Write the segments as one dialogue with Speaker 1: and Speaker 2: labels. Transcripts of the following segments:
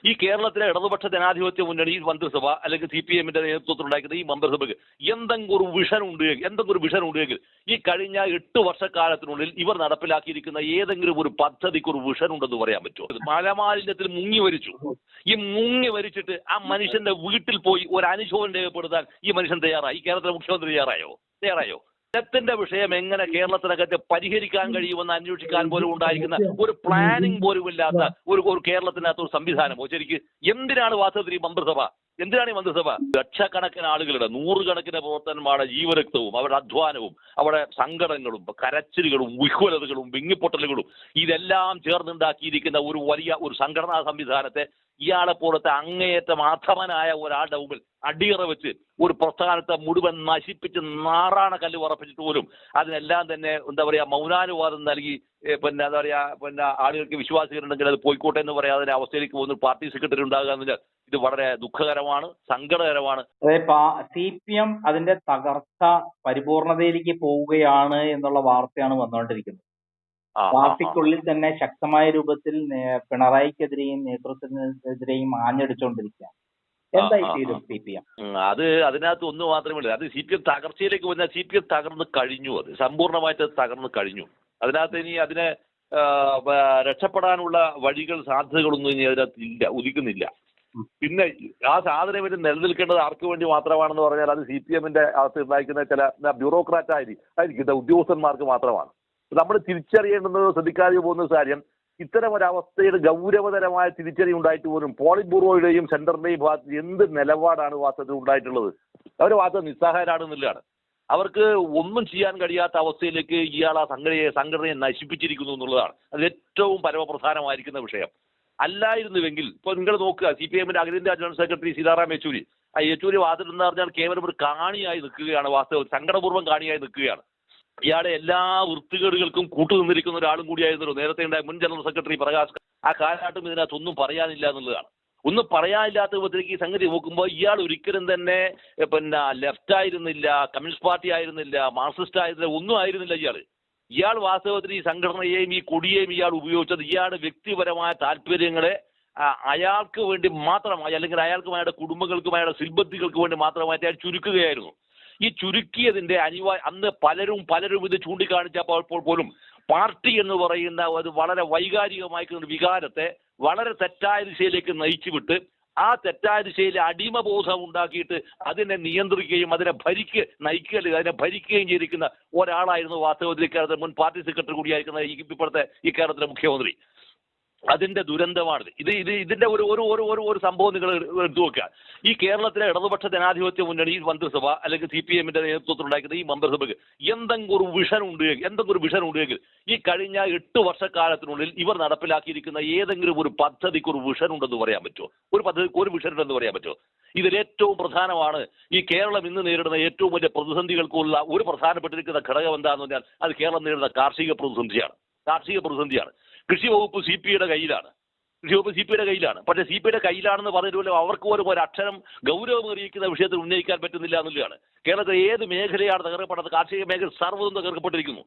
Speaker 1: ഈ കേരളത്തിലെ ഇടതുപക്ഷ ജനാധിപത്യ മുന്നണി മന്ത്രിസഭ അല്ലെങ്കിൽ CPM-ന്റെ നേതൃത്വത്തിൽ ഉണ്ടാക്കുന്ന ഈ മന്ത്രിസഭയ്ക്ക് എന്തെങ്കിലും ഒരു വിഷൻ ഉണ്ടെങ്കിൽ ഈ കഴിഞ്ഞ 8 വർഷക്കാലത്തിനുള്ളിൽ ഇവർ നടപ്പിലാക്കിയിരിക്കുന്ന ഏതെങ്കിലും ഒരു പദ്ധതിക്ക് ഒരു വിഷൻ ഉണ്ടെന്ന് പറയാൻ പറ്റുമോ? മലമാലിന്യത്തിൽ മുങ്ങി വരിച്ചു. ഈ മുങ്ങി വരിച്ചിട്ട് ആ മനുഷ്യന്റെ വീട്ടിൽ പോയി ഒരു അനുശോചനം രേഖപ്പെടുത്താൻ ഈ മനുഷ്യൻ തയ്യാറായി? ഈ കേരളത്തിലെ മുഖ്യമന്ത്രി തയ്യാറായോ? ജലത്തിന്റെ വിഷയം എങ്ങനെ കേരളത്തിനകത്ത് പരിഹരിക്കാൻ കഴിയുമെന്ന് അന്വേഷിക്കാൻ പോലും ഉണ്ടായിരിക്കുന്ന ഒരു പ്ലാനിങ് പോലും ഇല്ലാത്ത ഒരു കേരളത്തിനകത്ത് ഒരു സംവിധാനമോ ശരിക്ക്? എന്തിനാണ് വാസ്തവത്തിൽ ഈ മന്ത്രിസഭ? ലക്ഷക്കണക്കിന് ആളുകളുടെ, നൂറുകണക്കിന് പ്രവർത്തനന്മാരുടെ ജീവരക്തവും അവരുടെ അധ്വാനവും അവരുടെ സങ്കടങ്ങളും കരച്ചിലുകളും വിഹ്വലതകളും വിങ്ങിപ്പൊട്ടലുകളും ഇതെല്ലാം ചേർന്നുണ്ടാക്കിയിരിക്കുന്ന ഒരു വലിയ ഒരു സംഘടനാ സംവിധാനത്തെ ഇയാളെ പോലത്തെ അങ്ങേയറ്റം അധമനായ ഒരാളുടെ മുമ്പിൽ അടിയറ വെച്ച് ഒരു പ്രസ്ഥാനത്തെ മുഴുവൻ നശിപ്പിച്ച് നാറാണ കല്ല് ഉറപ്പിച്ചിട്ട് പോലും അതിനെല്ലാം തന്നെ എന്താ പറയുക മൗനാനുവാദം നൽകി ആളുകൾക്ക് വിശ്വാസികളുണ്ടെങ്കിൽ അത് പോയിക്കോട്ടെ എന്ന് പറയാതെ അവസ്ഥയിലേക്ക് പോകുന്ന പാർട്ടി സെക്രട്ടറി ഉണ്ടാകുക എന്നത് ഇത് വളരെ ദുഃഖകരമാണ്, സങ്കടകരമാണ്.
Speaker 2: CPM അതിന്റെ തകർച്ച പരിപൂർണതയിലേക്ക് പോവുകയാണ് എന്നുള്ള വാർത്തയാണ് വന്നുകൊണ്ടിരിക്കുന്നത്. പാർട്ടിക്കുള്ളിൽ തന്നെ ശക്തമായ രൂപത്തിൽ പിണറായിക്കെതിരെയും നേതൃത്വത്തിനെതിരെയും ആഞ്ഞടിച്ചുകൊണ്ടിരിക്കുകയാണ്. എന്തായി തീരും CPM?
Speaker 1: അതിനകത്ത് ഒന്ന് മാത്രമേ, അത് CPM തകർച്ചയിലേക്ക് വന്നാൽ CPM തകർന്ന് കഴിഞ്ഞു. അത് സമ്പൂർണ്ണമായിട്ട് തകർന്ന് കഴിഞ്ഞു. അതിനകത്ത് ഇനി അതിനെ രക്ഷപ്പെടാനുള്ള വഴികൾ, സാധ്യതകളൊന്നും ഇനി അതിനകത്ത് ഇല്ല, ഉദിക്കുന്നില്ല. പിന്നെ ആ സാധനം ഇനി നിലനിൽക്കേണ്ടത് ആർക്ക് വേണ്ടി മാത്രമാണെന്ന് പറഞ്ഞാൽ അത് CPM-ന്റെ അകത്ത് ഉണ്ടായിരിക്കുന്ന ചില ബ്യൂറോക്രാറ്റ് ആയിരിക്കും ഉദ്യോഗസ്ഥന്മാർക്ക് മാത്രമാണ്. നമ്മൾ തിരിച്ചറിയേണ്ടുന്നത്, ശ്രദ്ധിക്കാതെ പോകുന്ന കാര്യം, ഇത്തരം ഒരവസ്ഥയുടെ ഗൗരവതരമായ തിരിച്ചറിവ് ഉണ്ടായിട്ട് പോലും പോളിറ്റ് ബ്യൂറോയുടെയും സെന്ററിന്റെയും ഭാഗത്ത് എന്ത് നിലപാടാണ് വാസ്തവത്തിൽ ഉണ്ടായിട്ടുള്ളത്? അവർ വാസ്തവം നിസ്സഹായരാണെന്നുള്ളതാണ്. അവർക്ക് ഒന്നും ചെയ്യാൻ കഴിയാത്ത അവസ്ഥയിലേക്ക് ഇയാൾ ആ സംഘടനയെ നശിപ്പിച്ചിരിക്കുന്നു എന്നുള്ളതാണ് അത് ഏറ്റവും പരമപ്രധാനമായിരിക്കുന്ന വിഷയം. അല്ലായിരുന്നുവെങ്കിൽ ഇപ്പോൾ നിങ്ങൾ നോക്കുക, CPM-ന്റെ അഖിലേന്ത്യാ ജനറൽ സെക്രട്ടറി സീതാറാം യെച്ചൂരി, ആ യെച്ചൂരി വാദത്തിൽ എന്ന് പറഞ്ഞാൽ കേവലം ഒരു കാണിയായി നിൽക്കുകയാണ്, വാസ്തവത്തിൽ സങ്കടപൂർവ്വം കാണിയായി നിൽക്കുകയാണ്. ഇയാളുടെ എല്ലാ വൃത്തികേടുകൾക്കും കൂട്ടുനിന്നിരിക്കുന്ന ഒരാളും കൂടിയായിരുന്നു നേരത്തെ ഉണ്ടായ മുൻ ജനറൽ സെക്രട്ടറി പ്രകാശ്. ആ കാലഘട്ടം ഇതിനകത്ത് ഒന്നും പറയാനില്ല എന്നുള്ളതാണ്. ഒന്നും പറയാനില്ലാത്ത വിധത്തിലേക്ക് ഈ സംഗതി നോക്കുമ്പോൾ ഇയാൾ ഒരിക്കലും തന്നെ ലെഫ്റ്റ് ആയിരുന്നില്ല, കമ്മ്യൂണിസ്റ്റ് പാർട്ടി ആയിരുന്നില്ല, മാർക്സിസ്റ്റ് ആയിരുന്നില്ല, ഒന്നും ആയിരുന്നില്ല ഇയാൾ വാസ്തവത്തിൽ ഈ സംഘടനയെയും ഈ കൊടിയെയും ഇയാൾ ഉപയോഗിച്ചത് ഇയാളുടെ വ്യക്തിപരമായ താല്പര്യങ്ങളെ അയാൾക്ക് വേണ്ടി മാത്രമായി, അല്ലെങ്കിൽ അയാൾക്കും അയാളുടെ കുടുംബങ്ങൾക്കും അയാളുടെ സിൽബത്തികൾക്ക് വേണ്ടി മാത്രമായിട്ട് അയാൾ ചുരുക്കുകയായിരുന്നു. ഈ ചുരുക്കിയതിന്റെ അന്ന് പലരും ഇത് ചൂണ്ടിക്കാണിച്ചപ്പോൾ പോലും പാർട്ടി എന്ന് പറയുന്ന ഒരു വളരെ വൈകാരികമായിട്ടുള്ള വികാരത്തെ വളരെ തെറ്റായ ദിശയിലേക്ക് നയിച്ചുവിട്ട് ആ തെറ്റായ ദിശയിൽ അടിമബോധം ഉണ്ടാക്കിയിട്ട് അതിനെ നിയന്ത്രിക്കുകയും അതിനെ ഭരിക്കുകയും ചെയ്തിരിക്കുന്ന ഒരാളായിരുന്നു വാസ്തവത്തിൽ കേരളത്തിലെ മുൻ പാർട്ടി സെക്രട്ടറി കൂടിയായിരിക്കുന്ന ഇപ്പോഴത്തെ ഈ കേരളത്തിലെ മുഖ്യമന്ത്രി. അതിന്റെ ദുരന്തമാണിത്. ഇതിന്റെ ഒരു സംഭവം നിങ്ങൾ എടുത്തു നോക്കുക. ഈ കേരളത്തിലെ ഇടതുപക്ഷ ജനാധിപത്യ മുന്നണി മന്ത്രിസഭ അല്ലെങ്കിൽ CPM-ന്റെ നേതൃത്വത്തിൽ ഉണ്ടാക്കുന്ന ഈ മന്ത്രിസഭയ്ക്ക് എന്തെങ്കിലും ഒരു വിഷൻ ഉണ്ടെങ്കിൽ ഈ കഴിഞ്ഞ 8 വർഷക്കാലത്തിനുള്ളിൽ ഇവർ നടപ്പിലാക്കിയിരിക്കുന്ന ഏതെങ്കിലും ഒരു പദ്ധതിക്ക് ഒരു വിഷൻ ഉണ്ടെന്ന് പറയാൻ പറ്റുമോ? ഒരു വിഷൻ ഉണ്ടെന്ന് പറയാൻ പറ്റുമോ? ഇതിൽ ഏറ്റവും പ്രധാനമാണ് ഈ കേരളം ഇന്ന് നേരിടുന്ന ഏറ്റവും വലിയ പ്രതിസന്ധികൾക്കുള്ള ഒരു പ്രധാനപ്പെട്ടിരിക്കുന്ന ഘടകം എന്താണെന്ന് പറഞ്ഞാൽ അത് കേരളം നേരിടുന്ന കാർഷിക പ്രതിസന്ധിയാണ്. കൃഷി വകുപ്പ് CPയുടെ കയ്യിലാണ്. പക്ഷേ CPയുടെ കയ്യിലാണെന്ന് പറഞ്ഞിട്ടുപോലും അവർക്ക് പോലും ഒരു അക്ഷരം ഗൗരവം അറിയിക്കുന്ന വിഷയത്തിൽ ഉന്നയിക്കാൻ പറ്റുന്നില്ല എന്നുള്ളതാണ്. കേരളത്തിലെ ഏത് മേഖലയാണ് തകർക്കപ്പെട്ടത്? കാർഷിക മേഖല സർവ്വതും തകർക്കപ്പെട്ടിരിക്കുന്നു.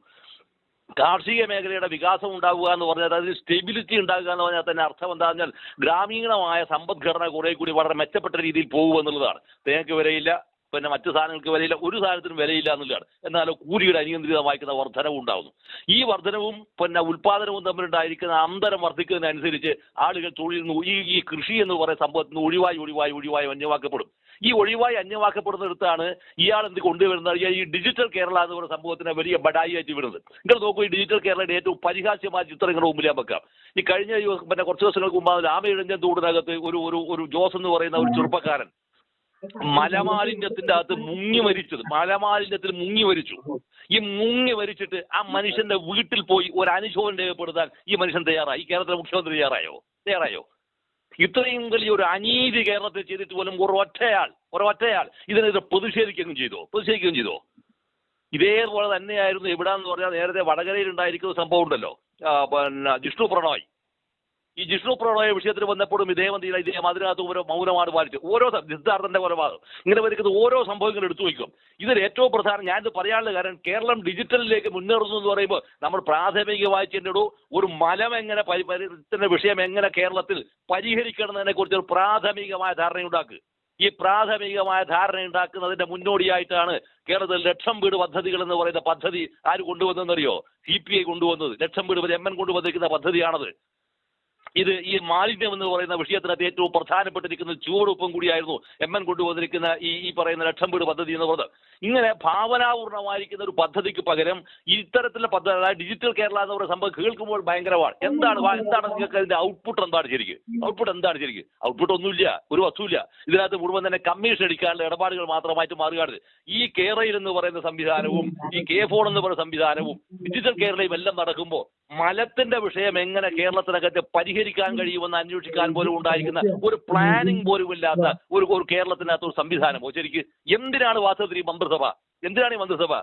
Speaker 1: കാർഷിക മേഖലയുടെ വികാസം ഉണ്ടാവുക എന്ന് പറഞ്ഞാൽ അതിന് സ്റ്റെബിലിറ്റി ഉണ്ടാകുക എന്ന് പറഞ്ഞാൽ തന്നെ അർത്ഥം എന്താ പറഞ്ഞാൽ ഗ്രാമീണമായ സമ്പദ്ഘടന കുറെ കൂടി വളരെ മെച്ചപ്പെട്ട രീതിയിൽ പോകുക എന്നുള്ളതാണ്. തേങ്ങയ്ക്ക് വിലയില്ല, മറ്റു സാധനങ്ങൾക്ക് വിലയില്ല, ഒരു സാധനത്തിനും വിലയില്ല എന്നുള്ളതാണ്. എന്നാൽ കൂലിയുടെ അനിയന്ത്രിതമായിരിക്കുന്ന വർധനവും ഉണ്ടാകുന്നു. ഈ വർധനവും ഉൽപാദനവും തമ്മിലുണ്ടായിരിക്കുന്ന അന്തരം വർദ്ധിക്കുന്നതിനനുസരിച്ച് ആളുകൾ തൊഴിൽ ഈ കൃഷി എന്ന് പറയുന്ന സംഭവത്തിൽ നിന്ന് ഒഴിവായി അന്യമാക്കപ്പെടും. ഈ അന്യമാക്കപ്പെടുന്നിടത്താണ് ഇയാൾ എന്ത് കൊണ്ടുവരുന്നത്? ഈ ഡിജിറ്റൽ കേരള എന്ന് പറയുന്ന സംഭവത്തിനെ വലിയ ബഡായി ആയിട്ട് വിടുന്നത്. നിങ്ങൾ നോക്കൂ, ഈ ഡിജിറ്റൽ കേരളയുടെ ഏറ്റവും പരിഹാസ്യമായ ചിത്രം നിങ്ങളുടെ മുമ്പിൽ ഞാൻ വെക്കാം. ഈ കഴിഞ്ഞ കുറച്ച് ദിവസങ്ങൾക്ക് മുമ്പ് രാമയിഴഞ്ചൻ തോടിനകത്ത് ഒരു ജോസ് എന്ന് പറയുന്ന ഒരു ചെറുപ്പക്കാരൻ മലമാലിന്യത്തിന്റെ അകത്ത് മലമാലിന്യത്തിൽ മുങ്ങി മരിച്ചു. ഈ മുങ്ങി മരിച്ചിട്ട് ആ മനുഷ്യന്റെ വീട്ടിൽ പോയി ഒരു അനുശോചനം രേഖപ്പെടുത്താൻ ഈ മനുഷ്യൻ തയ്യാറായി? ഈ കേരളത്തിലെ മുഖ്യമന്ത്രി തയ്യാറായോ? ഇത്രയും വലിയ ഒരു അനീതി കേരളത്തിൽ ചെയ്തിട്ട് പോലും ഒരൊറ്റയാൾ ഇതിനെതിരെ പ്രതിഷേധിക്കുകയും ചെയ്തോ? ഇതേപോലെ തന്നെയായിരുന്നു എവിടാന്ന് പറഞ്ഞാൽ നേരത്തെ വടകരയിൽ ഉണ്ടായിരിക്കുന്ന സംഭവം ഉണ്ടല്ലോ, ജിഷ്ണു പ്രണോയ്. ഈ ജിഷ്ണു പ്രളയ വിഷയത്തിൽ വന്നപ്പോഴും ഇതേ അതിനകത്ത് ഓരോ മൗനമാണ് പാലിച്ചു. ഓരോ സിദ്ധാർത്ഥന്റെ കൊലപാതകം ഇങ്ങനെ വരുന്ന ഓരോ സംഭവങ്ങൾ എടുത്തു വയ്ക്കും. ഇതിൽ ഏറ്റവും പ്രധാനം ഞാനിത് പറയാനുള്ള കാരണം കേരളം ഡിജിറ്റലിലേക്ക് മുന്നേറുന്നു എന്ന് പറയുമ്പോൾ നമ്മൾ പ്രാഥമികമായി ചെന്നിടൂ ഒരു മലം എങ്ങനെ വിഷയം എങ്ങനെ കേരളത്തിൽ പരിഹരിക്കണമെന്നതിനെ കുറിച്ച് ഒരു പ്രാഥമികമായ ധാരണയുണ്ടാക്കുക. ഈ പ്രാഥമികമായ ധാരണ ഉണ്ടാക്കുന്നതിന്റെ മുന്നോടിയായിട്ടാണ് കേരളത്തിൽ ലക്ഷം വീട് പദ്ധതികൾ എന്ന് പറയുന്ന പദ്ധതി ആര് കൊണ്ടുവന്നെന്നറിയോ? CPI കൊണ്ടുവന്നത്. ലക്ഷം വീട് MN കൊണ്ടുവന്നിരിക്കുന്ന പദ്ധതിയാണത്. ഇത് ഈ മാലിന്യം എന്ന് പറയുന്ന വിഷയത്തിനകത്ത് ഏറ്റവും പ്രധാനപ്പെട്ടിരിക്കുന്ന ചുവടുവെപ്പും കൂടിയായിരുന്നു MN കൊണ്ടുവന്നിരിക്കുന്ന ഈ പറയുന്ന ലക്ഷം വീട് പദ്ധതി എന്ന് പറയുന്നത്. ഇങ്ങനെ ഭാവനാപൂർണമായിരിക്കുന്ന ഒരു പദ്ധതിക്ക് പകരം ഇത്തരത്തിലുള്ള പദ്ധതി, അതായത് ഡിജിറ്റൽ കേരള എന്ന് പറയുന്ന സംഭവം കേൾക്കുമ്പോൾ ഭയങ്കരമാണ്. എന്താണ് നിങ്ങൾക്ക് അതിന്റെ ഔട്ട്പുട്ട് എന്താണ് ശരിക്കും? ഔട്ട്പുട്ട് ഒന്നുമില്ല, ഒരു വസ്തുവില്ല. ഇതിനകത്ത് മുഴുവൻ തന്നെ കമ്മീഷൻ അടിക്കാനുള്ള ഇടപാടുകൾ മാത്രമായിട്ട് മാറുകയാണ്. ഈ കേരയിൽ എന്ന് പറയുന്ന സംവിധാനവും ഈ K4 എന്ന് പറയുന്ന സംവിധാനവും ഡിജിറ്റൽ കേരളയും എല്ലാം നടക്കുമ്പോൾ മലത്തിന്റെ വിഷയം എങ്ങനെ കേരളത്തിനകത്ത് പരിഹരിക്കാൻ കഴിയുമെന്ന് അന്വേഷിക്കാൻ പോലും ഉണ്ടായിരിക്കുന്ന ഒരു പ്ലാനിങ് പോലും ഇല്ലാത്ത ഒരു കേരളത്തിനകത്ത് ഒരു സംവിധാനമോ ശരിക്ക് എന്തിനാണ് വാസ്തവത്തിൽ ഈ മന്ത്രിസഭ? എന്തിനാണ് ഈ മന്ത്രിസഭ?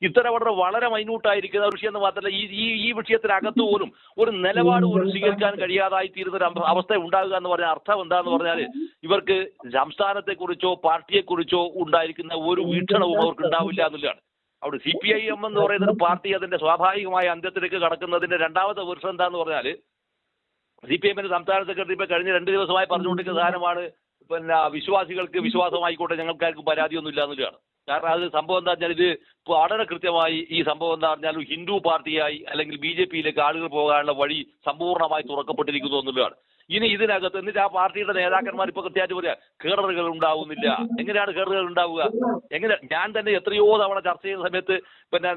Speaker 1: ഇത്തരം വളരെ മൈന്യൂട്ടായിരിക്കുന്ന ഒരു വിഷയം എന്ന് മാത്രമല്ല ഈ വിഷയത്തിനകത്ത് പോലും ഒരു നിലപാട് പോലും സ്വീകരിക്കാൻ കഴിയാതായി തീരുന്ന ഒരു അവസ്ഥ ഉണ്ടാകുക എന്ന് പറഞ്ഞാൽ അർത്ഥം എന്താന്ന് പറഞ്ഞാൽ ഇവർക്ക് സംസ്ഥാനത്തെക്കുറിച്ചോ പാർട്ടിയെക്കുറിച്ചോ ഉണ്ടായിരിക്കുന്ന ഒരു വീക്ഷണവും അവർക്ക് ഉണ്ടാവില്ല എന്നുള്ളതാണ്. അവിടെ CPIM എന്ന് പറയുന്ന ഒരു പാർട്ടി അതിന്റെ സ്വാഭാവികമായ അന്ത്യത്തിലേക്ക് കടക്കുന്നതിന്റെ രണ്ടാമത്തെ വർഷം എന്താന്ന് പറഞ്ഞാൽ CPIMന്റെ സംസ്ഥാന സെക്രട്ടറി ഇപ്പൊ കഴിഞ്ഞ 2 ദിവസമായി പറഞ്ഞുകൊണ്ടിരിക്കുന്ന സാധനമാണ് വിശ്വാസികൾക്ക് വിശ്വാസമായിക്കോട്ടെ, ഞങ്ങൾക്കാർക്കും പരാതിയൊന്നും ഇല്ല എന്നുള്ളതാണ്. കാരണം അത് സംഭവം എന്താ പറഞ്ഞാൽ ഇത് വളരെ കൃത്യമായി ഈ സംഭവം എന്താ പറഞ്ഞാൽ ഹിന്ദു പാർട്ടിയായി അല്ലെങ്കിൽ BJPയിലേക്ക് ആളുകൾ പോകാനുള്ള വഴി സമ്പൂർണ്ണമായി തുറക്കപ്പെട്ടിരിക്കുന്നു എന്നുള്ളതാണ്. ഇനി ഇതിനകത്ത് എന്നിട്ട് ആ പാർട്ടിയുടെ നേതാക്കന്മാർ ഇപ്പൊ കൃത്യമായിട്ട് പറയാ കേഡറുകൾ ഉണ്ടാവുന്നില്ല. എങ്ങനെയാണ് കേഡറുകൾ ഉണ്ടാവുക? ഞാൻ തന്നെ എത്രയോ തവണ ചർച്ച ചെയ്യുന്ന സമയത്ത്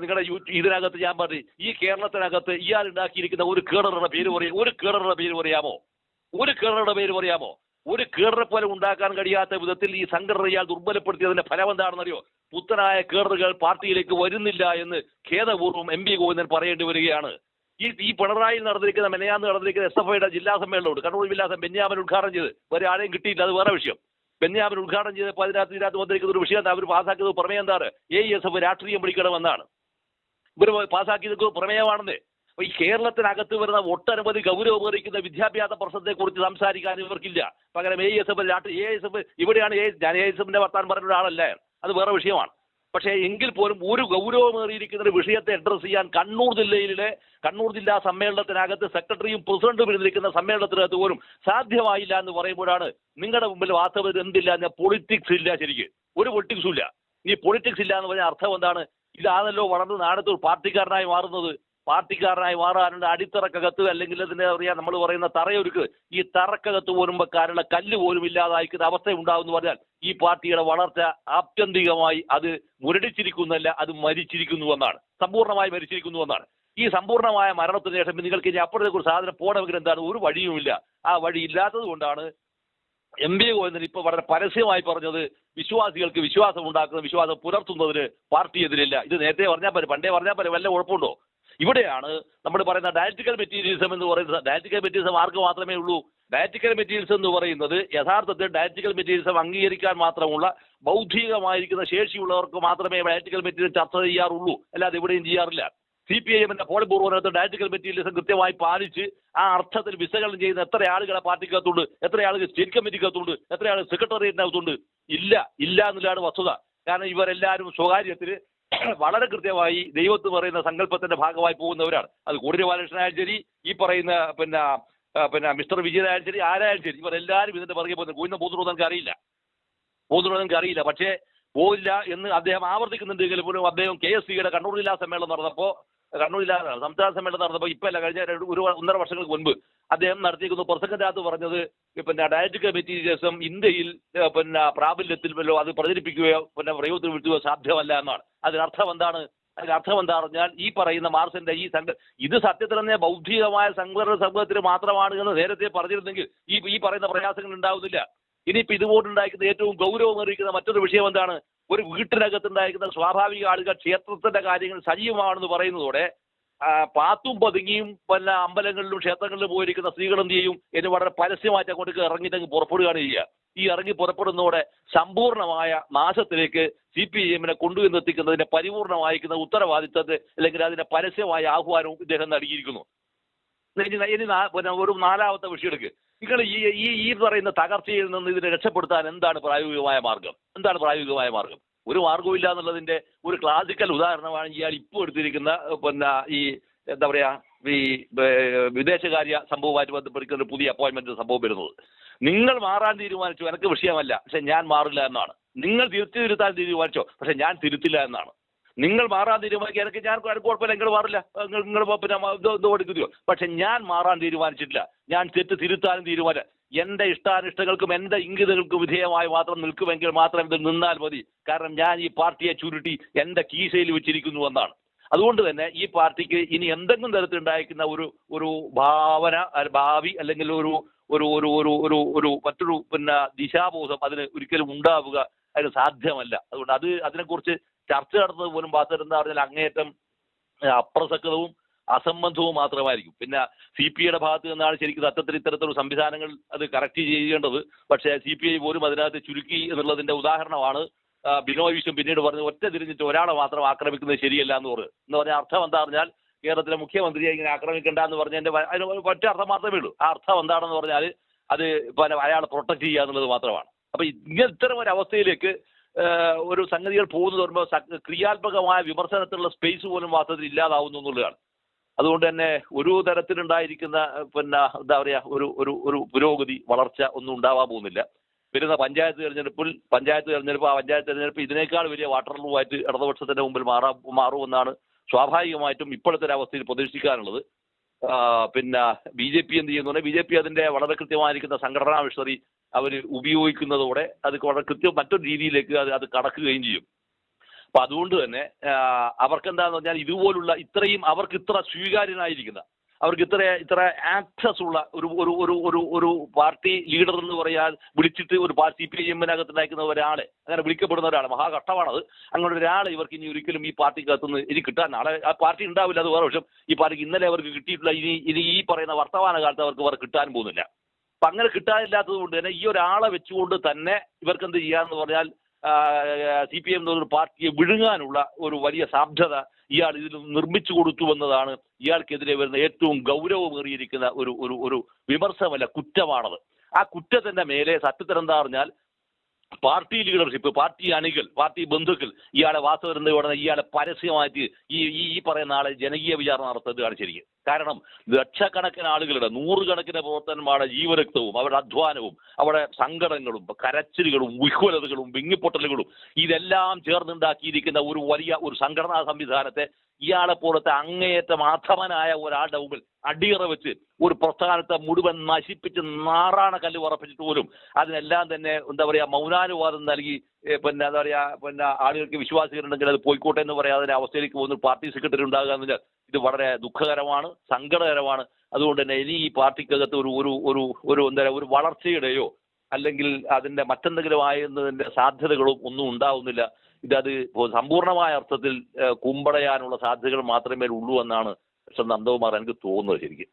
Speaker 1: നിങ്ങളുടെ ഇതിനകത്ത് ഞാൻ പറഞ്ഞു ഈ കേരളത്തിനകത്ത് ഇയാൾ ഉണ്ടാക്കിയിരിക്കുന്ന ഒരു കേഡറുടെ പേര് പറയാമോ? ഒരു കേഡറെ പോലെ ഉണ്ടാക്കാൻ കഴിയാത്ത വിധത്തിൽ ഈ സംഘടന ഇയാൾ ദുർബലപ്പെടുത്തിയതിന്റെ ഫലം എന്താണെന്നറിയോ? പുത്തനായ കേഡറുകൾ പാർട്ടിയിലേക്ക് വരുന്നില്ല എന്ന് ഖേദപൂർവ്വം MP ഗോവിന്ദൻ പറയേണ്ടി വരികയാണ്. ഈ പിണറായിൽ മെനയാന്ന് നടന്നിരിക്കുന്ന SFIയുടെ ജില്ലാ സമ്മേളനമുണ്ട്. കണ്ണൂർ ജില്ലാ ബെന്യാമിൻ ഉദ്ഘാടനം ചെയ്ത് വേറെ ആരെയും കിട്ടിയില്ല, അത് വേറെ വിഷയം. ബെന്യാമിൻ ഉദ്ഘാടനം ചെയ്തപ്പോൾ അതിനകത്ത് വന്നിരിക്കുന്ന ഒരു വിഷയം അവർ പാസ്സാക്കിയത് പ്രമേയം എന്താണ്? AESF രാഷ്ട്രീയം പിടിക്കണമെന്നാണ്. ഇവർ പാസ്സാക്കിയത് പ്രമേയമാണെന്നേ. അപ്പൊ ഈ കേരളത്തിനകത്ത് വരുന്ന ഒട്ടനവധി ഗൗരവമേറിയിക്കുന്ന വിദ്യാഭ്യാസ പ്രശ്നത്തെക്കുറിച്ച് സംസാരിക്കാൻ ഇവർക്കില്ല. പകരം AESF ഇവിടെയാണ് ഞാൻ AESFന്റെ വർത്താനം പറഞ്ഞ ഒരാളല്ലേ, അത് വേറെ വിഷയമാണ്. പക്ഷേ എങ്കിൽ പോലും ഒരു ഗൗരവമേറിയിരിക്കുന്ന ഒരു വിഷയത്തെ അഡ്രസ് ചെയ്യാൻ കണ്ണൂർ ജില്ലാ സമ്മേളനത്തിനകത്ത് സെക്രട്ടറിയും പ്രസിഡന്റും ഇരുന്നിരിക്കുന്ന സമ്മേളനത്തിനകത്ത് പോലും സാധ്യമായില്ല എന്ന് പറയുമ്പോഴാണ് നിങ്ങളുടെ മുമ്പിൽ വാസ്തവത്തിൽ എന്തില്ല? പൊളിറ്റിക്സ് ഇല്ല. ശരിക്കും ഒരു പൊളിറ്റിക്സും ഇല്ല. ഈ പൊളിറ്റിക്സ് ഇല്ല എന്ന് പറഞ്ഞ അർത്ഥം എന്താണ്? ഇതാണല്ലോ വളർന്ന് നാടത്ത് ഒരു പാർട്ടിക്കാരനായി മാറുന്നത്. പാർട്ടിക്കാരനായി മാറാനുണ്ട് അടിത്തറക്കകത്ത് അല്ലെങ്കിൽ അതിനെ അറിയാം നമ്മൾ പറയുന്ന തറയൊരുക്ക്. ഈ തറക്കകത്ത് പോലും വെക്കാനുള്ള കല്ല് പോലും ഇല്ലാതായിരിക്കുന്ന അവസ്ഥ ഉണ്ടാകുമെന്ന് പറഞ്ഞാൽ ഈ പാർട്ടിയുടെ വളർച്ച ആത്യന്തികമായി അത് മുരടിച്ചിരിക്കുന്നല്ല, അത് മരിച്ചിരിക്കുന്നുവെന്നാണ്, സമ്പൂർണ്ണമായി മരിച്ചിരിക്കുന്നുവെന്നാണ്. ഈ സമ്പൂർണ്ണമായ മരണത്തിന് ശേഷം നിങ്ങൾക്ക് ഇനി അപ്പുറത്തേക്ക് ഒരു സാധനം പോകണമെങ്കിൽ എന്താണ്? ഒരു വഴിയുമില്ല. ആ വഴി ഇല്ലാത്തത് കൊണ്ടാണ് MP ഗോവിന്ദൻ ഇപ്പൊ വളരെ പരസ്യമായി പറഞ്ഞത് വിശ്വാസികൾക്ക് വിശ്വാസം ഉണ്ടാക്കുന്ന വിശ്വാസം പുലർത്തുന്നതിന് പാർട്ടി എതിരില്ല. ഇത് നേരത്തെ പറഞ്ഞാൽ പോലെ, പണ്ടേ പറഞ്ഞാൽ പോലെ വല്ല കുഴപ്പമുണ്ടോ? ഇവിടെയാണ് നമ്മൾ പറയുന്ന ഡയലക്റ്റിക്കൽ മെറ്റീരിയലിസം എന്ന് പറയുന്നത്. ഡയലക്റ്റിക്കൽ മെറ്റീരിയലിസം ആർക്ക് മാത്രമേ ഉള്ളൂ? ഡയലക്റ്റിക്കൽ മെറ്റീരിയലിസം എന്ന് പറയുന്നത് യഥാർത്ഥത്തിൽ ഡയലക്റ്റിക്കൽ മെറ്റീരിയലിസം അംഗീകരിക്കാൻ മാത്രമുള്ള ബൗദ്ധികമായിരിക്കുന്ന ശേഷിയുള്ളവർക്ക് മാത്രമേ ഡയലക്റ്റിക്കൽ മെറ്റീരിയൽ ചർച്ച ചെയ്യാറുള്ളൂ, അല്ലാതെ എവിടെയും ചെയ്യാറില്ല. CPIMന്റെ പോളിറ്റ് ബ്യൂറോനകത്ത് ഡയലക്റ്റിക്കൽ മെറ്റീരിയലിസം കൃത്യമായി പാലിച്ച് ആ അർത്ഥത്തിൽ വിശകലനം ചെയ്യുന്ന എത്ര ആളുകളെ പാർട്ടിക്കകത്തുണ്ട്, എത്ര ആളുകൾ സ്റ്റേറ്റ് കമ്മിറ്റിക്കകത്തുണ്ട്, എത്ര ആളുകൾ സെക്രട്ടേറിയറ്റിനകത്തുണ്ട്? ഇല്ല എന്നുള്ളതാണ് വസ്തുത. കാരണം ഇവരെല്ലാവരും സ്വകാര്യത്തിൽ വളരെ കൃത്യമായി ദൈവത്ത് പറയുന്ന സങ്കല്പത്തിന്റെ ഭാഗമായി പോകുന്നവരാണ്. അത് കോടിയേരി ബാലകൃഷ്ണനായാലും ശരി, ഈ പറയുന്ന മിസ്റ്റർ വിജയനായാലും ശരി, ആരായാലും ശരി, ഇവരെല്ലാവരും ഇതിന്റെ പുറകെ പോകുന്നത്. പോകുന്നതൊന്നും അറിയില്ല. പക്ഷേ പോയില്ല എന്ന് അദ്ദേഹം ആവർത്തിക്കുന്നുണ്ടെങ്കിൽ പോലും അദ്ദേഹം KSCയുടെ കണ്ണൂർ ജില്ലാ സമ്മേളനം നടന്നപ്പോൾ സംസ്ഥാന സമ്മേളനം നടന്നപ്പോൾ ഇപ്പല്ല കഴിഞ്ഞ 1.5 വർഷങ്ങൾക്ക് മുൻപ് അദ്ദേഹം നടത്തിയിരിക്കുന്നു പ്രസംഗത്തിനകത്ത് പറഞ്ഞത് ഡയലക്റ്റിക്കൽ മെറ്റീരിയലിസം ഇന്ത്യയിൽ പ്രാബല്യത്തിൽ അത് പ്രചരിപ്പിക്കുകയോ പ്രയോഗത്തിൽ വിട്ടുകയോ സാധ്യമല്ല എന്നാണ്. അതിനർത്ഥം എന്താണ് പറഞ്ഞാൽ ഈ പറയുന്ന മാർക്സിന്റെ ഇത് സത്യത്തിൽ തന്നെ ബൗദ്ധികമായ സംഘത്തിന് മാത്രമാണ് എന്ന് നേരത്തെ പറഞ്ഞിരുന്നെങ്കിൽ ഈ പറയുന്ന പ്രയാസങ്ങൾ ഉണ്ടാവുന്നില്ല. ഇനിയിപ്പോൾ ഇതുകൊണ്ടുണ്ടായിരിക്കുന്ന ഏറ്റവും ഗൗരവമേറിയിരിക്കുന്ന മറ്റൊരു വിഷയം എന്താണ്? ഒരു വീട്ടിനകത്തുണ്ടായിരിക്കുന്ന സ്വാഭാവിക ആളുകൾ ക്ഷേത്രത്തിന്റെ കാര്യങ്ങൾ സജീവമാണെന്ന് പറയുന്നതോടെ പാത്തും പതുങ്ങിയും പല അമ്പലങ്ങളിലും ക്ഷേത്രങ്ങളിലും പോയിരിക്കുന്ന സ്ത്രീകൾ എന്ത് ചെയ്യും എന്ന് വളരെ പരസ്യമായിട്ട് അങ്ങോട്ടേക്ക് ഇറങ്ങിയിട്ടങ്ങ് പുറപ്പെടുകയാണ് ചെയ്യുക. ഈ ഇറങ്ങി പുറപ്പെടുന്നതോടെ സമ്പൂർണ്ണമായ നാശത്തിലേക്ക് CPIMനെ കൊണ്ടുവന്നെത്തിക്കുന്നതിന്റെ പരിപൂർണമായിരിക്കുന്ന ഉത്തരവാദിത്തത്തെ അല്ലെങ്കിൽ അതിന്റെ പരസ്യമായ ആഹ്വാനവും ഇദ്ദേഹം നൽകിയിരിക്കുന്നു. പിന്നെ ഒരു നാലാമത്തെ വിഷയം എടുക്കുക. നിങ്ങൾ ഈ പറയുന്ന തകർച്ചയിൽ നിന്ന് ഇതിനെ രക്ഷപ്പെടുത്താൻ എന്താണ് പ്രായോഗികമായ മാർഗം? എന്താണ് പ്രായോഗികമായ മാർഗം? ഒരു മാർഗവും ഇല്ല എന്നുള്ളതിന്റെ ഒരു ക്ലാസിക്കൽ ഉദാഹരണമാണ് ഇയാൾ ഇപ്പോൾ എടുത്തിരിക്കുന്ന പിന്നെ ഈ എന്താ പറയാ ഈ വിദേശകാര്യ സംഭവമായിട്ട് ബന്ധപ്പെട്ടിരിക്കുന്ന ഒരു പുതിയ അപ്പോയിന്റ്മെന്റ് സംഭവം വരുന്നത്. നിങ്ങൾ മാറാൻ തീരുമാനിച്ചു, എനിക്ക് വിഷയമല്ല, പക്ഷെ ഞാൻ മാറില്ല എന്നാണ്. നിങ്ങൾ തിരുത്താൻ തീരുമാനിച്ചോ, പക്ഷെ ഞാൻ തിരുത്തില്ല എന്നാണ്. നിങ്ങൾ മാറാൻ തീരുമാനിക്കുക, എനിക്ക് കുഴപ്പമില്ല, നിങ്ങൾ മാറില്ല, നിങ്ങൾ പിന്നെ ഓടിക്കുകയോ, പക്ഷെ ഞാൻ മാറാൻ തീരുമാനിച്ചിട്ടില്ല. ഞാൻ തിരുത്താനും തീരുമാനം എന്റെ ഇഷ്ടാനിഷ്ടങ്ങൾക്കും എന്റെ ഇംഗിതങ്ങൾക്കും വിധേയമായി മാത്രം നിൽക്കുമെങ്കിൽ മാത്രം ഇത് നിന്നാൽ മതി. കാരണം ഞാൻ ഈ പാർട്ടിയെ ചുരുട്ടി എന്റെ കീശയിൽ വെച്ചിരിക്കുന്നു എന്നാണ്. അതുകൊണ്ട് തന്നെ ഈ പാർട്ടിക്ക് ഇനി എന്തെങ്കിലും തരത്തിലുണ്ടായിരിക്കുന്ന ഒരു ഭാവി അല്ലെങ്കിൽ ഒരു മറ്റൊരു പിന്നെ ദിശാബോധം അതിന് ഒരിക്കലും ഉണ്ടാവുക അതിന് സാധ്യമല്ല. അതുകൊണ്ട് അതിനെക്കുറിച്ച് ചർച്ച നടത്തുന്നത് പോലും എന്താ പറഞ്ഞാൽ അങ്ങേയറ്റം അപ്രസക്തവും അസംബന്ധവും മാത്രമായിരിക്കും. പിന്നെ CPIയുടെ ഭാഗത്ത് നിന്നാണ് ശരിക്കും ഇത്തരത്തിലുള്ള സംവിധാനങ്ങൾ അത് കറക്റ്റ് ചെയ്യേണ്ടത്. പക്ഷേ CPI പോലും അതിനകത്ത് ചുരുക്കി എന്നുള്ളതിന്റെ ഉദാഹരണമാണ് ബിനോയ് വിശ്വം പിന്നീട് പറഞ്ഞ് ഒറ്റ തിരിഞ്ഞിട്ട് ഒരാളെ മാത്രം ആക്രമിക്കുന്നത് ശരിയല്ല എന്ന് പറഞ്ഞ അർത്ഥം എന്താ പറഞ്ഞാൽ കേരളത്തിലെ മുഖ്യമന്ത്രിയെ ഇങ്ങനെ ആക്രമിക്കേണ്ട എന്ന് പറഞ്ഞതിന്റെ അതിന് ഒറ്റ അർത്ഥം മാത്രമേ ഉള്ളൂ. ആ അർത്ഥം എന്താണെന്ന് പറഞ്ഞാൽ അത് അയാളെ പ്രൊട്ടക്ട് ചെയ്യുക എന്നുള്ളത് മാത്രമാണ്. അപ്പൊ ഇത്തരം ഒരു അവസ്ഥയിലേക്ക് ഒരു സംഗതികൾ പോകുന്നത് പറയുമ്പോൾ ക്രിയാത്മകമായ വിമർശനത്തിലുള്ള സ്പേസ് പോലും വാസ്തവത്തിൽ ഇല്ലാതാവുന്നു എന്നുള്ളതാണ്. അതുകൊണ്ട് തന്നെ ഒരു തരത്തിലുണ്ടായിരിക്കുന്ന പിന്നെ എന്താ പറയാ ഒരു പുരോഗതി വളർച്ച ഒന്നും ഉണ്ടാവാൻ പോകുന്നില്ല. വരുന്ന പഞ്ചായത്ത് തെരഞ്ഞെടുപ്പ് ഇതിനേക്കാൾ വലിയ വാട്ടർലൂവായിട്ട് ഇടതുപക്ഷത്തിന്റെ മുമ്പിൽ മാറുമെന്നാണ് സ്വാഭാവികമായിട്ടും ഇപ്പോഴത്തെ ഒരു അവസ്ഥയിൽ പ്രതീക്ഷിക്കാനുള്ളത്. പിന്നെ BJP എന്ത് ചെയ്യുന്നു? BJP അതിന്റെ വളരെ കൃത്യമായിരിക്കുന്ന സംഘടനാ മിഷണറി അവർ ഉപയോഗിക്കുന്നതോടെ അത് വളരെ മറ്റൊരു രീതിയിലേക്ക് അത് കടക്കുകയും ചെയ്യും. അപ്പൊ അതുകൊണ്ട് തന്നെ അവർക്കെന്താന്ന് പറഞ്ഞാൽ ഇതുപോലുള്ള അവർക്ക് ഇത്ര സ്വീകാര്യനായിരിക്കുന്ന, അവർക്ക് ഇത്ര ആക്സസ് ഉള്ള ഒരു പാർട്ടി ലീഡർ എന്ന് പറയാൻ വിളിച്ചിട്ട് ഒരു CPIM-നകത്ത് നയിക്കുന്ന ഒരാളെ അങ്ങനെ വിളിക്കപ്പെടുന്ന ഒരാളെ മഹാകഷ്ടമാണത്. അങ്ങനെ ഒരാളെ ഇവർക്ക് ഇനി ഒരിക്കലും ഈ പാർട്ടിക്കകത്തുനിന്ന് ഇനി കിട്ടാൻ നാളെ ആ പാർട്ടി ഉണ്ടാവില്ല, അത് വേറെ പക്ഷം. ഈ പാർട്ടിക്ക് ഇന്നലെ അവർക്ക് കിട്ടിയിട്ടുള്ള ഇനി ഈ പറയുന്ന വർത്തമാന കാലത്ത് അവർക്ക് കിട്ടാൻ പോകുന്നില്ല. അപ്പൊ അങ്ങനെ കിട്ടാനില്ലാത്തത് കൊണ്ട് തന്നെ ഈ ഒരാളെ വെച്ചുകൊണ്ട് തന്നെ ഇവർക്ക് എന്ത് ചെയ്യാന്ന് പറഞ്ഞാൽ CPIM എന്നൊരു പാർട്ടിയെ വിഴുങ്ങാനുള്ള ഒരു വലിയ സാധ്യത ഇയാൾ ഇതിൽ നിർമ്മിച്ചു കൊടുത്തു എന്നതാണ് ഇയാൾക്കെതിരെ വരുന്ന ഏറ്റവും ഗൗരവമേറിയിരിക്കുന്ന ഒരു വിമർശനമല്ല, കുറ്റമാണത്. ആ കുറ്റത്തിന്റെ മേലെ സത്യത്തിൽ എന്താ പറഞ്ഞാൽ പാർട്ടി ലീഡർഷിപ്പ്, പാർട്ടി അണികൾ, പാർട്ടി ബന്ധുക്കൾ ഇയാളെ വാസ്തവരുന്ന ഇയാളെ പരസ്യമായിട്ട് ഈ പറയുന്ന ആളെ ജനകീയ വിചാരണ നടത്തുകയാണ് ശരിക്കും. കാരണം ലക്ഷക്കണക്കിന് ആളുകളുടെ, നൂറുകണക്കിന് പ്രവർത്തകന്മാരുടെ ജീവരക്തവും അവരുടെ അധ്വാനവും അവരുടെ സങ്കടങ്ങളും കരച്ചിലുകളും വിഹ്വലതകളും വിങ്ങിപ്പൊട്ടലുകളും ഇതെല്ലാം ചേർന്നുണ്ടാക്കിയിരിക്കുന്ന ഒരു വലിയ സംഘടനാ സംവിധാനത്തെ ഇയാളെ പോലത്തെ അങ്ങേയറ്റം അധമനായ ഒരാളുടെ മുമ്പിൽ അടിയറ വെച്ച് ഒരു പ്രസ്ഥാനത്തെ മുഴുവൻ നശിപ്പിച്ച് നാറാണ കല്ല് ഉറപ്പിച്ചിട്ട് പോലും അതിനെല്ലാം തന്നെ എന്താ പറയുക മൗനാനുവാദം നൽകി പിന്നെ എന്താ പറയുക ആളുകൾക്ക് വിശ്വാസികളുണ്ടെങ്കിൽ അത് പോയിക്കോട്ടെ എന്ന് പറയാതെ അവസ്ഥയിലേക്ക് പോകുന്ന പാർട്ടി സെക്രട്ടറി ഉണ്ടാകുക എന്ന് ഇത് വളരെ ദുഃഖകരമാണ്, സങ്കടകരമാണ്. അതുകൊണ്ട് തന്നെ ഇനി ഈ പാർട്ടിക്കകത്ത് ഒരു വളർച്ചയുടെയോ അല്ലെങ്കിൽ അതിന്റെ മറ്റെന്തെങ്കിലും ആയിരുന്നതിന്റെ സാധ്യതകളും ഒന്നും ഉണ്ടാവുന്നില്ല. ഇതത് സമ്പൂർണമായ അർത്ഥത്തിൽ കുമ്പടയാനുള്ള സാധ്യതകൾ മാത്രമേ ഉള്ളൂ എന്നാണ് നന്ദകുമാർ എനിക്ക് തോന്നുന്നത് ശരിക്കും.